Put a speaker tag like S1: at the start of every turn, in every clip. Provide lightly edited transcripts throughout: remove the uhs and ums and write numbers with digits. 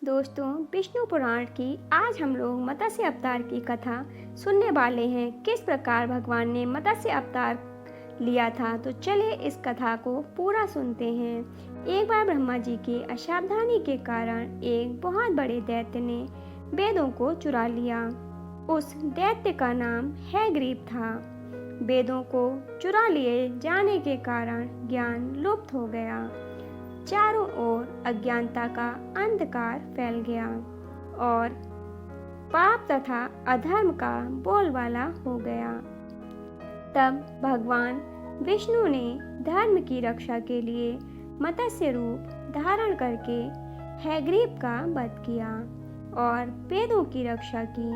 S1: दोस्तों, विष्णु पुराण की आज हम लोग मत्स्य अवतार की कथा सुनने वाले हैं। किस प्रकार भगवान ने मत्स्य अवतार लिया था, तो चलिए इस कथा को पूरा सुनते हैं। एक बार ब्रह्मा जी की असावधानी के कारण एक बहुत बड़े दैत्य ने वेदों को चुरा लिया। उस दैत्य का नाम हैग्रीव था। वेदों को चुरा लिए जाने के कारण ज्ञान लुप्त हो गया। चारों ओर अज्ञानता का अंधकार फैल गया और पाप तथा अधर्म का बोलबाला हो गया। तब भगवान विष्णु ने धर्म की रक्षा के लिए मत्स्य रूप धारण करके हैग्रीव का वध किया और वेदों की रक्षा की।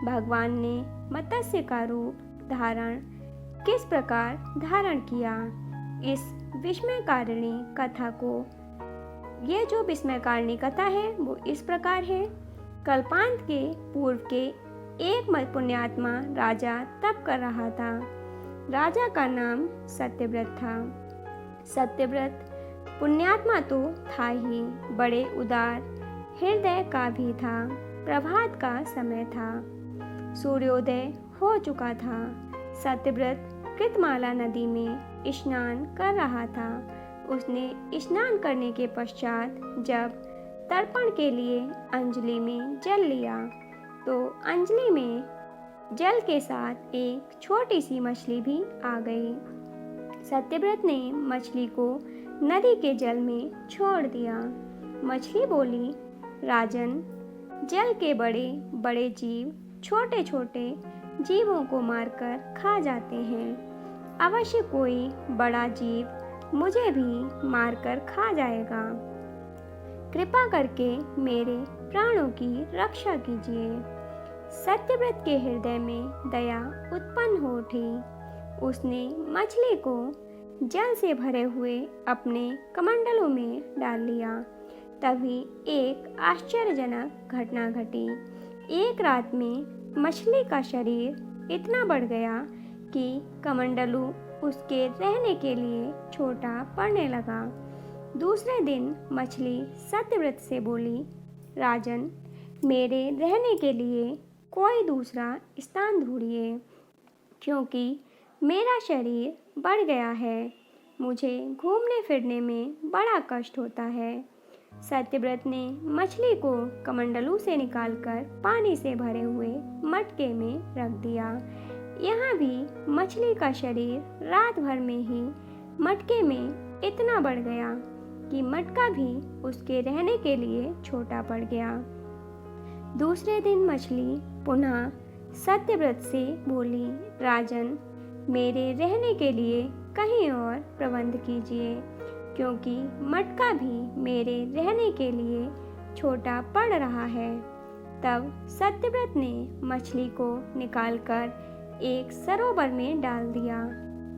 S1: भगवान ने मत्स्य का रूप धारण किस प्रकार धारण किया, इस विस्मयकारिणी कथा को, ये जो विस्मयकारिणी कथा है वो इस प्रकार है। कल्पांत के पूर्व के एक पुण्यात्मा राजा तप कर रहा था। राजा का नाम सत्यव्रत था। सत्यव्रत पुण्यात्मा तो था ही, बड़े उदार हृदय का भी था। प्रभात का समय था, सूर्योदय हो चुका था। सत्यव्रत कृतमाला नदी में स्नान कर रहा था। उसने स्नान करने के पश्चात जब तर्पण के लिए अंजलि में जल लिया, तो अंजलि में जल के साथ एक छोटी सी मछली भी आ गई। सत्यव्रत ने मछली को नदी के जल में छोड़ दिया। मछली बोली, राजन, जल के बड़े बड़े जीव छोटे छोटे जीवों को मारकर खा जाते हैं। अवश्य कोई बड़ा जीव मुझे भी मारकर खा जाएगा। कृपा करके मेरे प्राणों की रक्षा कीजिए। सत्यव्रत के हृदय में दया उत्पन्न हो उठी। उसने मछली को जल से भरे हुए अपने कमंडलों में डाल लिया। तभी एक आश्चर्यजनक घटना घटी। एक रात में मछली का शरीर इतना बढ़ गया कि कमंडलू उसके रहने के लिए छोटा पड़ने लगा। दूसरे दिन मछली सत्यव्रत से बोली, राजन, मेरे रहने के लिए कोई दूसरा स्थान ढूंढिए, क्योंकि मेरा शरीर बढ़ गया है। मुझे घूमने फिरने में बड़ा कष्ट होता है। सत्यव्रत ने मछली को कमंडलू से निकालकर पानी से भरे हुए मटके में रख दिया। यहाँ भी मछली का शरीर रात भर में ही मटके में इतना बढ़ गया कि मटका भी उसके रहने के लिए छोटा पड़ गया। दूसरे दिन मछली पुनः सत्यव्रत से बोली, राजन, मेरे रहने के लिए कहीं और प्रबंध कीजिए, क्योंकि मटका भी मेरे रहने के लिए छोटा पड़ रहा है। तब सत्यव्रत ने मछली को निकालकर एक सरोवर में डाल दिया,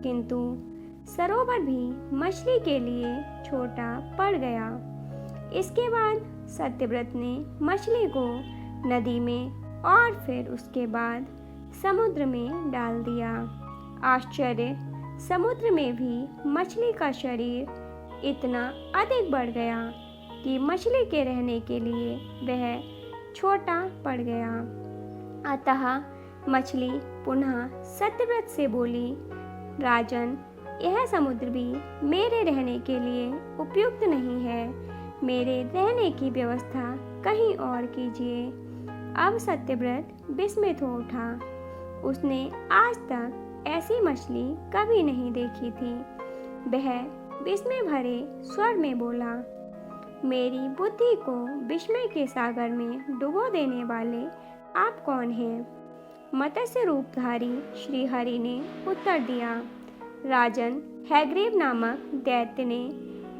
S1: किंतु सरोवर भी मछली के लिए छोटा पड़ गया। इसके बाद सत्यव्रत ने मछली को नदी में और फिर उसके बाद समुद्र में डाल दिया। आश्चर्य, समुद्र में भी मछली का शरीर इतना अधिक बढ़ गया कि मछली के रहने के लिए वह छोटा पड़ गया। अतः मछली पुनः सत्यव्रत से बोली, राजन, यह समुद्र भी मेरे रहने के लिए उपयुक्त नहीं है। मेरे रहने की व्यवस्था कहीं और कीजिए। अब सत्यव्रत विस्मित हो उठा। उसने आज तक ऐसी मछली कभी नहीं देखी थी। वह विस्मय भरे स्वर में बोला, मेरी बुद्धि को विस्मय के सागर में डुबो देने वाले आप कौन हैं? मत्स्य रूपधारी श्री हरि ने उत्तर दिया, राजन, हैग्रीव नामक दैत्य ने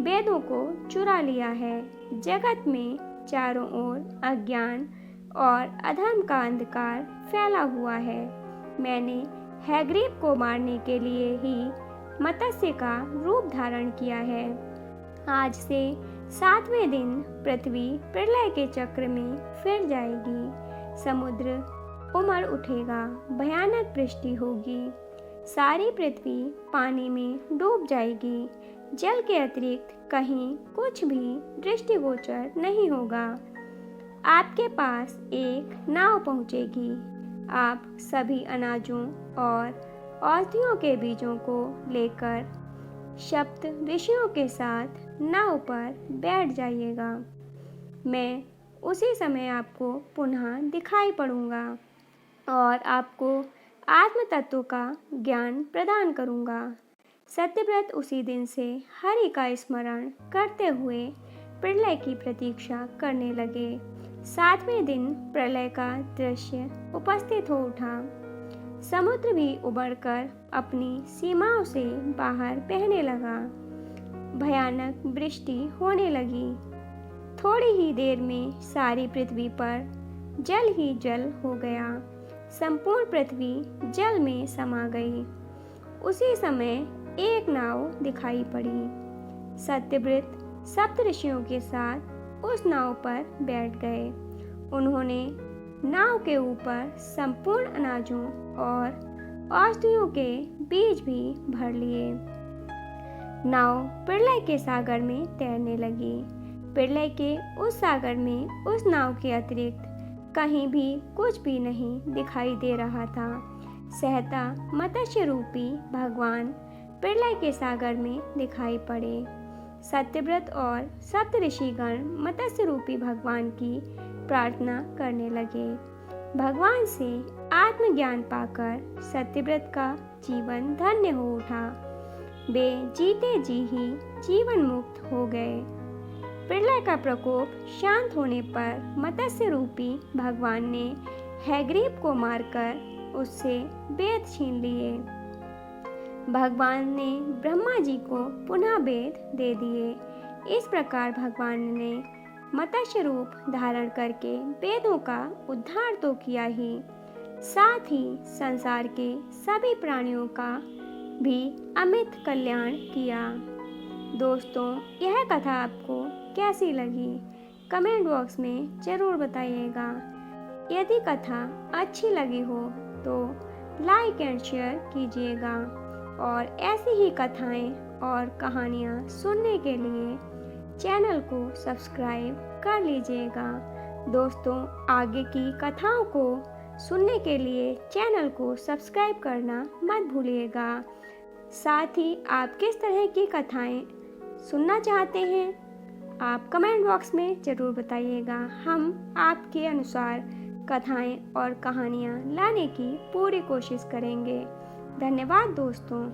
S1: वेदों को चुरा लिया है। जगत में चारों ओर अज्ञान और अधर्म का अंधकार फैला हुआ है। मैंने हैग्रीव को मारने के लिए ही मत्स्य का रूप धारण किया है। आज से 7वें दिन पृथ्वी प्रलय के चक्र में फिर जाएगी। समुद्र उमड़ उठेगा, भयानक वृष्टि होगी। सारी पृथ्वी पानी में डूब जाएगी। जल के अतिरिक्त कहीं कुछ भी दृष्टिगोचर नहीं होगा। आपके पास एक नाव पहुंचेगी। आप सभी अनाजों और औषधियों के बीजों को लेकर सप्त ऋषियों के साथ नाव पर बैठ जाइएगा। मैं उसी समय आपको पुनः दिखाई पड़ूंगा और आपको आत्म तत्व का ज्ञान प्रदान करूंगा। सत्यव्रत उसी दिन से हरि का स्मरण करते हुए प्रलय की प्रतीक्षा करने लगे। 7वें दिन प्रलय का दृश्य उपस्थित हो उठा। समुद्र भी उबड़कर अपनी सीमाओं से बाहर बहने लगा। भयानक वृष्टि होने लगी। थोड़ी ही देर में सारी पृथ्वी पर जल ही जल हो गया। संपूर्ण पृथ्वी जल में समा गई। उसी समय एक नाव दिखाई पड़ी। सत्यव्रत सप्त ऋषियों के साथ उस नाव पर बैठ गए। उन्होंने नाव के ऊपर संपूर्ण अनाजों और औषधियों के बीज भी भर लिए। नाव प्रलय के सागर में तैरने लगी। प्रलय के उस सागर में उस नाव के अतिरिक्त कहीं भी कुछ भी नहीं दिखाई दे रहा था। सहता मत्स्य रूपी भगवान प्रलय के सागर में दिखाई पड़े। सत्यव्रत और सप्त ऋषिगण मत्स्य रूपी भगवान की प्रार्थना करने लगे। भगवान से आत्मज्ञान पाकर सत्यव्रत का जीवन धन्य हो उठा। वे जीते जी ही जीवन मुक्त हो गए। प्रलय का प्रकोप शांत होने पर मत्स्य रूपी भगवान ने हैग्रीव को मारकर उससे वेद छीन लिए। भगवान ने ब्रह्मा जी को पुनः वेद दे दिए। इस प्रकार भगवान ने मत्स्य रूप धारण करके वेदों का उद्धार तो किया ही, साथ ही संसार के सभी प्राणियों का भी अमित कल्याण किया। दोस्तों, यह कथा आपको कैसी लगी कमेंट बॉक्स में ज़रूर बताइएगा। यदि कथा अच्छी लगी हो तो लाइक एंड शेयर कीजिएगा और ऐसी ही कथाएं और कहानियां सुनने के लिए चैनल को सब्सक्राइब कर लीजिएगा। दोस्तों, आगे की कथाओं को सुनने के लिए चैनल को सब्सक्राइब करना मत भूलिएगा। साथ ही आप किस तरह की कथाएं सुनना चाहते हैं, आप कमेंट बॉक्स में ज़रूर बताइएगा। हम आपके अनुसार कथाएं और कहानियां लाने की पूरी कोशिश करेंगे। धन्यवाद दोस्तों।